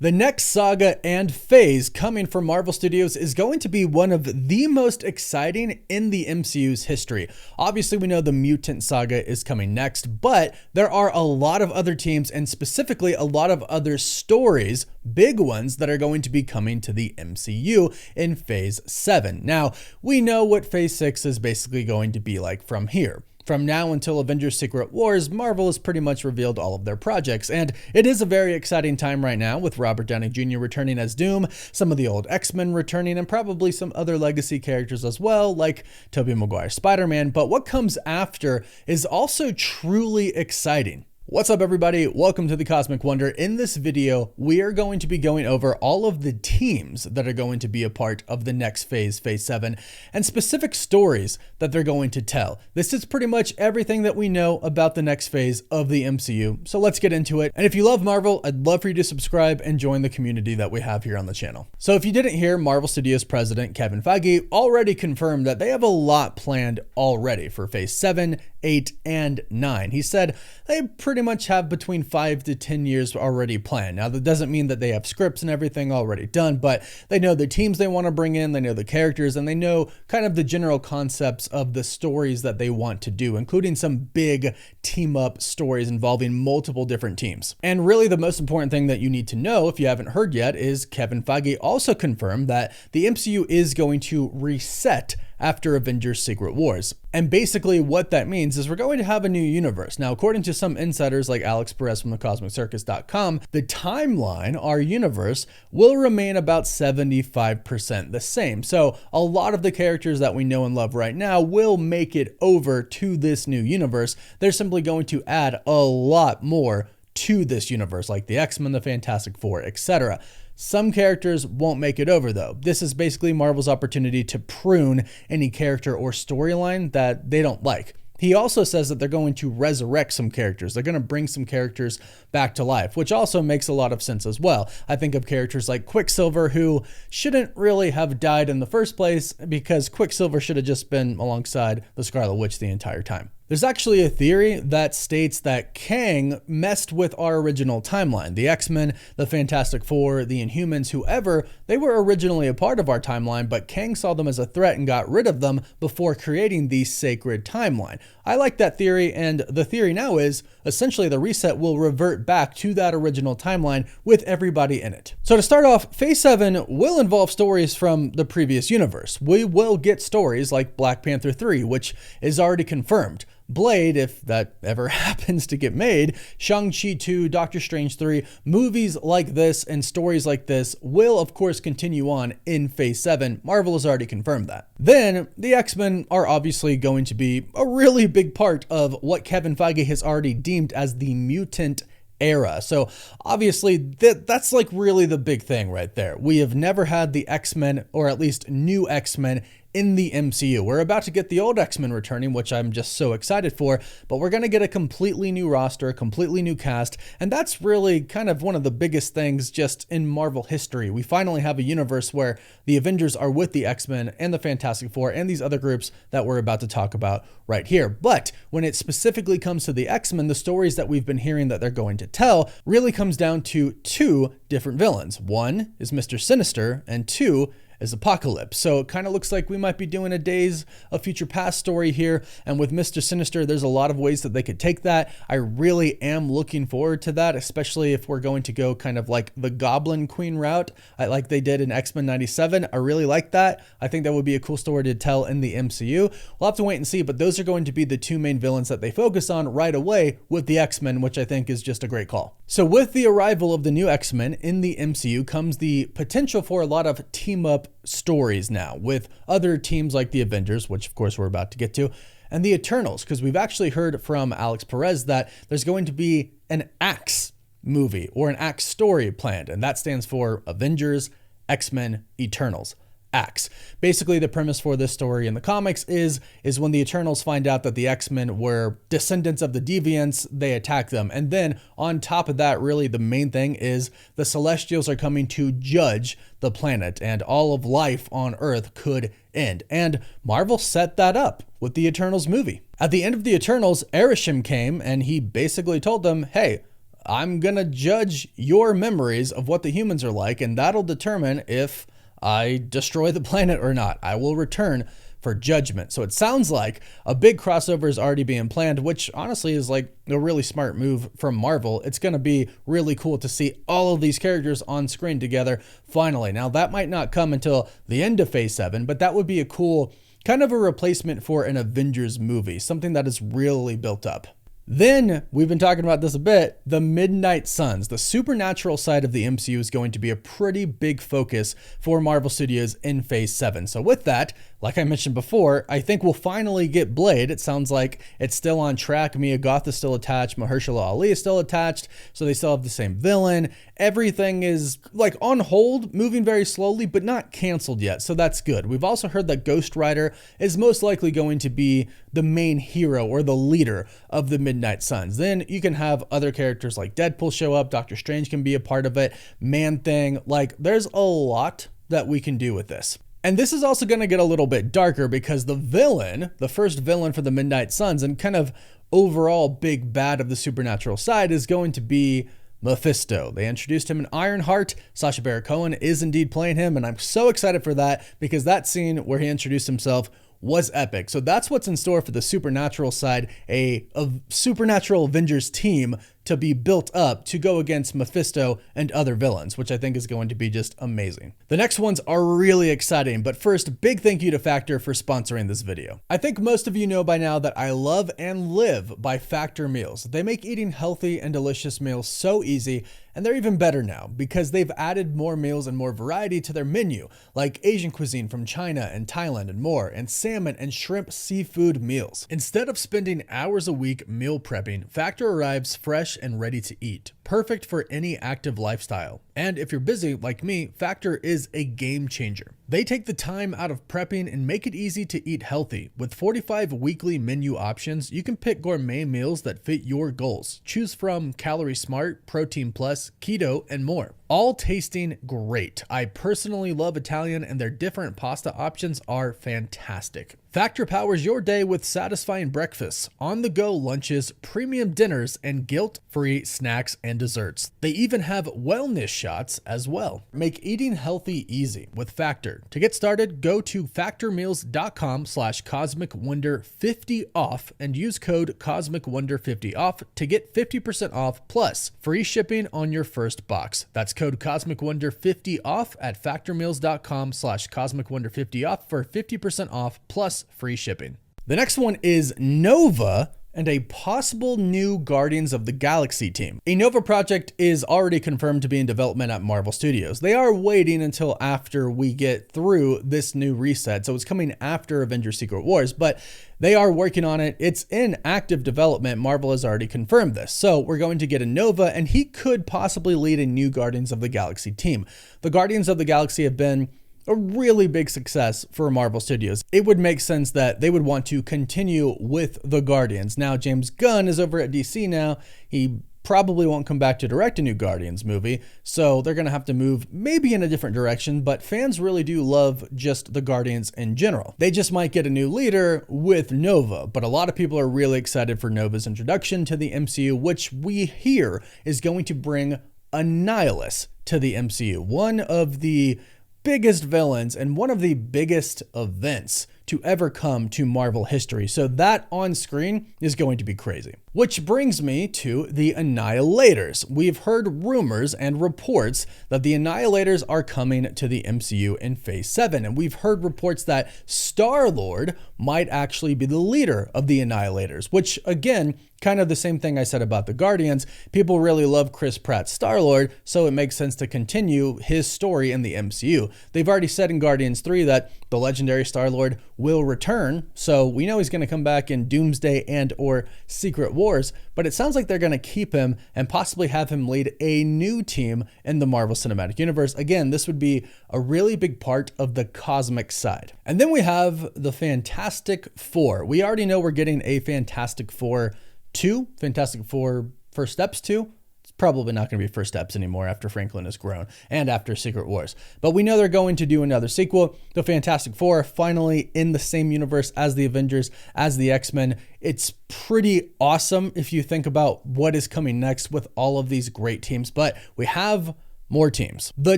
The next saga and phase coming from Marvel Studios is going to be one of the most exciting in the MCU's history. Obviously, we know the Mutant Saga is coming next, but there are a lot of other teams and specifically a lot of other stories, big ones, that are going to be coming to the MCU in Phase 7. Now, we know what Phase 6 is basically going to be like from here. From now until Avengers Secret Wars, Marvel has pretty much revealed all of their projects, and it is a very exciting time right now with Robert Downey Jr. returning as Doom, some of the old X-Men returning, and probably some other legacy characters as well, like Tobey Maguire's Spider-Man, but what comes after is also truly exciting. What's up, everybody? Welcome to the Cosmic Wonder. In this video, we are going to be going over all of the teams that are going to be a part of the next phase, Phase 7, and specific stories that they're going to tell. This is pretty much everything that we know about the next phase of the MCU, so let's get into it. And if you love Marvel, I'd love for you to subscribe and join the community that we have here on the channel. So if you didn't hear, Marvel Studios president Kevin Feige already confirmed that they have a lot planned already for Phase 7, 8, and 9. He said they pretty much have between 5 to 10 years already planned. Now, that doesn't mean that they have scripts and everything already done, but they know the teams they want to bring in, they know the characters, and they know kind of the general concepts of the stories that they want to do, including some big team up stories involving multiple different teams. And really the most important thing that you need to know, if you haven't heard yet, is Kevin Feige also confirmed that the MCU is going to reset after Avengers Secret Wars. And basically what that means is we're going to have a new universe. Now, according to some insiders like Alex Perez from thecosmiccircus.com, the timeline, our universe, will remain about 75% the same. So a lot of the characters that we know and love right now will make it over to this new universe. They're simply going to add a lot more to this universe, like the X-Men, the Fantastic Four, etc. Some characters won't make it over though. This is basically Marvel's opportunity to prune any character or storyline that they don't like. He also says that they're going to resurrect some characters. They're going to bring some characters back to life, which also makes a lot of sense as well. I think of characters like Quicksilver, who shouldn't really have died in the first place because Quicksilver should have just been alongside the Scarlet Witch the entire time. There's actually a theory that states that Kang messed with our original timeline. The X-Men, the Fantastic Four, the Inhumans, whoever, they were originally a part of our timeline, but Kang saw them as a threat and got rid of them before creating the sacred timeline. I like that theory, and the theory now is essentially the reset will revert back to that original timeline with everybody in it. So to start off, Phase 7 will involve stories from the previous universe. We will get stories like Black Panther 3, which is already confirmed. Blade, if that ever happens to get made, Shang-Chi 2, Doctor Strange 3, movies like this and stories like this will of course continue on in Phase 7. Marvel has already confirmed that. Then the X-Men are obviously going to be a really big part of what Kevin Feige has already deemed as the mutant era. So obviously that's like really the big thing right there. We have never had the X-Men, or at least new X-Men, in the MCU. We're about to get the old X-Men returning, which I'm just so excited for, but we're going to get a completely new roster, a completely new cast, and that's really kind of one of the biggest things just in Marvel history. We finally have a universe where the Avengers are with the X-Men and the Fantastic Four and these other groups that we're about to talk about right here. But when it specifically comes to the X-Men, the stories that we've been hearing that they're going to tell really comes down to two different villains. One is Mr. Sinister, and two is Apocalypse. So it kind of looks like we might be doing a Days of Future Past story here. And with Mr. Sinister, there's a lot of ways that they could take that. I really am looking forward to that, especially if we're going to go kind of like the Goblin Queen route, like they did in X-Men 97. I really like that. I think that would be a cool story to tell in the MCU. We'll have to wait and see, but those are going to be the two main villains that they focus on right away with the X-Men, which I think is just a great call. So with the arrival of the new X-Men in the MCU comes the potential for a lot of team up stories now with other teams like the Avengers, which of course we're about to get to, and the Eternals, because we've actually heard from Alex Perez that there's going to be an Axe movie or an Axe story planned, and that stands for Avengers, X-Men, Eternals. Axe. Basically, the premise for this story in the comics is when the Eternals find out that the X-Men were descendants of the Deviants, they attack them. And then on top of that, really the main thing is the Celestials are coming to judge the planet, and all of life on Earth could end. And Marvel set that up with the Eternals movie. At the end of the Eternals, Arishem came and he basically told them, hey, I'm gonna judge your memories of what the humans are like, and that'll determine if I destroy the planet or not. I will return for judgment. So it sounds like a big crossover is already being planned, which honestly is like a really smart move from Marvel. It's going to be really cool to see all of these characters on screen together finally. Now that might not come until the end of Phase 7, but that would be a cool kind of a replacement for an Avengers movie, something that is really built up. Then, we've been talking about this a bit, the Midnight Suns. The supernatural side of the MCU is going to be a pretty big focus for Marvel Studios in Phase 7. So with that, like I mentioned before, I think we'll finally get Blade. It sounds like it's still on track. Mia Goth is still attached. Mahershala Ali is still attached. So they still have the same villain. Everything is like on hold, moving very slowly, but not canceled yet. So that's good. We've also heard that Ghost Rider is most likely going to be the main hero or the leader of the Midnight Suns. Then you can have other characters like Deadpool show up. Doctor Strange can be a part of it. Man-Thing. Like, there's a lot that we can do with this. And this is also going to get a little bit darker because the villain, the first villain for the Midnight Suns and kind of overall big bad of the supernatural side is going to be Mephisto. They introduced him in Ironheart. Sacha Baron Cohen is indeed playing him, and I'm so excited for that because that scene where he introduced himself was epic. So that's what's in store for the supernatural side, a supernatural Avengers team to be built up to go against Mephisto and other villains, which I think is going to be just amazing. The next ones are really exciting, but first, big thank you to Factor for sponsoring this video. I think most of you know by now that I love and live by Factor meals. They make eating healthy and delicious meals so easy, and they're even better now because they've added more meals and more variety to their menu, like Asian cuisine from China and Thailand and more, and salmon and shrimp seafood meals. Instead of spending hours a week meal prepping, Factor arrives fresh and ready to eat, perfect for any active lifestyle. And if you're busy like me, Factor is a game changer. They take the time out of prepping and make it easy to eat healthy. With 45 weekly menu options, you can pick gourmet meals that fit your goals. Choose from Calorie Smart, Protein Plus, Keto, and more. All tasting great. I personally love Italian, and their different pasta options are fantastic. Factor powers your day with satisfying breakfasts, on-the-go lunches, premium dinners, and guilt-free snacks and desserts. They even have wellness shots as well. Make eating healthy easy with Factor. To get started, go to factormeals.com/CosmicWonder50 off and use code CosmicWonder50 off to get 50% off plus free shipping on your first box. That's code CosmicWonder50 off at factormeals.com/CosmicWonder50 off for 50% off plus free shipping. The next one is Nova and a possible new Guardians of the Galaxy team. A Nova project is already confirmed to be in development at Marvel Studios. They are waiting until after we get through this new reset, so it's coming after Avengers Secret Wars, but they are working on it. It's in active development. Marvel has already confirmed this. So we're going to get a Nova, and he could possibly lead a new Guardians of the Galaxy team. The Guardians of the Galaxy have been a really big success for Marvel Studios. It would make sense that they would want to continue with the Guardians. Now, James Gunn is over at DC now. He probably won't come back to direct a new Guardians movie, so they're going to have to move maybe in a different direction, but fans really do love just the Guardians in general. They just might get a new leader with Nova, but a lot of people are really excited for Nova's introduction to the MCU, which we hear is going to bring Annihilus to the MCU, one of the biggest villains and one of the biggest events to ever come to Marvel history. So that on screen is going to be crazy. Which brings me to the Annihilators. We've heard rumors and reports that the Annihilators are coming to the MCU in Phase 7. And we've heard reports that Star-Lord might actually be the leader of the Annihilators, which again, kind of the same thing I said about the Guardians. People really love Chris Pratt's Star-Lord, so it makes sense to continue his story in the MCU. They've already said in Guardians 3 that the legendary Star-Lord will return, so we know he's going to come back in Doomsday and or Secret Wars, but it sounds like they're going to keep him and possibly have him lead a new team in the Marvel Cinematic Universe. Again, this would be a really big part of the cosmic side. And then we have the Fantastic Four. We already know we're getting a Fantastic Four 2, Fantastic Four First Steps 2. It's probably not going to be First Steps anymore after Franklin is grown and after Secret Wars. But we know they're going to do another sequel. The Fantastic Four finally in the same universe as the Avengers, as the X-Men. It's pretty awesome if you think about what is coming next with all of these great teams, but we have more teams. The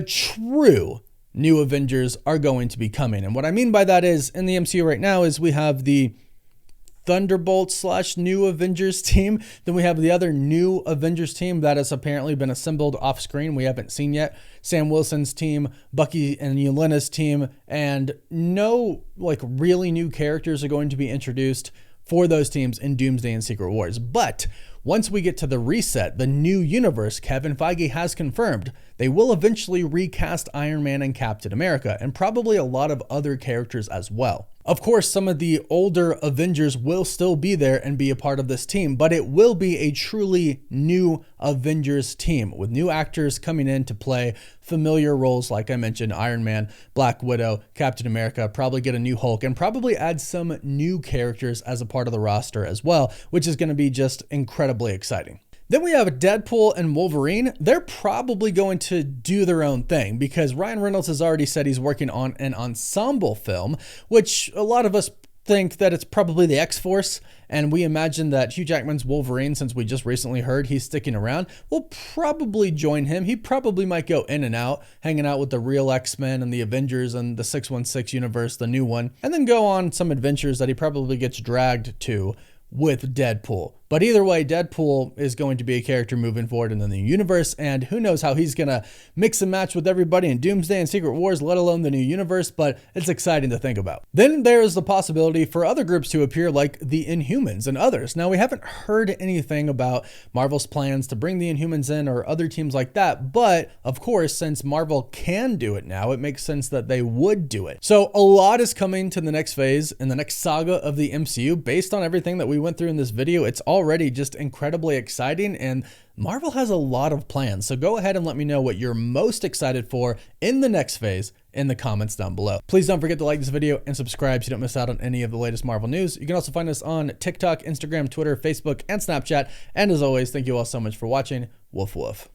true new Avengers are going to be coming. And what I mean by that is in the MCU right now is we have the Thunderbolt / new Avengers team. Then we have the other new Avengers team that has apparently been assembled off screen. We haven't seen yet. Sam Wilson's team, Bucky and Yelena's team, and no really new characters are going to be introduced for those teams in Doomsday and Secret Wars. But once we get to the reset, the new universe, Kevin Feige has confirmed they will eventually recast Iron Man and Captain America, and probably a lot of other characters as well. Of course, some of the older Avengers will still be there and be a part of this team, but it will be a truly new Avengers team with new actors coming in to play familiar roles like I mentioned, Iron Man, Black Widow, Captain America, probably get a new Hulk, and probably add some new characters as a part of the roster as well, which is going to be just incredibly exciting. Then we have Deadpool and Wolverine. They're probably going to do their own thing because Ryan Reynolds has already said he's working on an ensemble film, which a lot of us think that it's probably the X-Force, and we imagine that Hugh Jackman's Wolverine, since we just recently heard he's sticking around, will probably join him. He probably might go in and out, hanging out with the real X-Men and the Avengers and the 616 universe, the new one, and then go on some adventures that he probably gets dragged to with Deadpool. But either way, Deadpool is going to be a character moving forward in the universe, and who knows how he's going to mix and match with everybody in Doomsday and Secret Wars, let alone the new universe, but it's exciting to think about. Then there's the possibility for other groups to appear like the Inhumans and others. Now, we haven't heard anything about Marvel's plans to bring the Inhumans in or other teams like that, but of course, since Marvel can do it now, it makes sense that they would do it. So a lot is coming to the next phase in the next saga of the MCU. Based on everything that we went through in this video, it's already just incredibly exciting, and Marvel has a lot of plans. So go ahead and let me know what you're most excited for in the next phase in the comments down below. Please don't forget to like this video and subscribe so you don't miss out on any of the latest Marvel news. You can also find us on TikTok, Instagram, Twitter, Facebook, and Snapchat. And as always, thank you all so much for watching. Woof woof.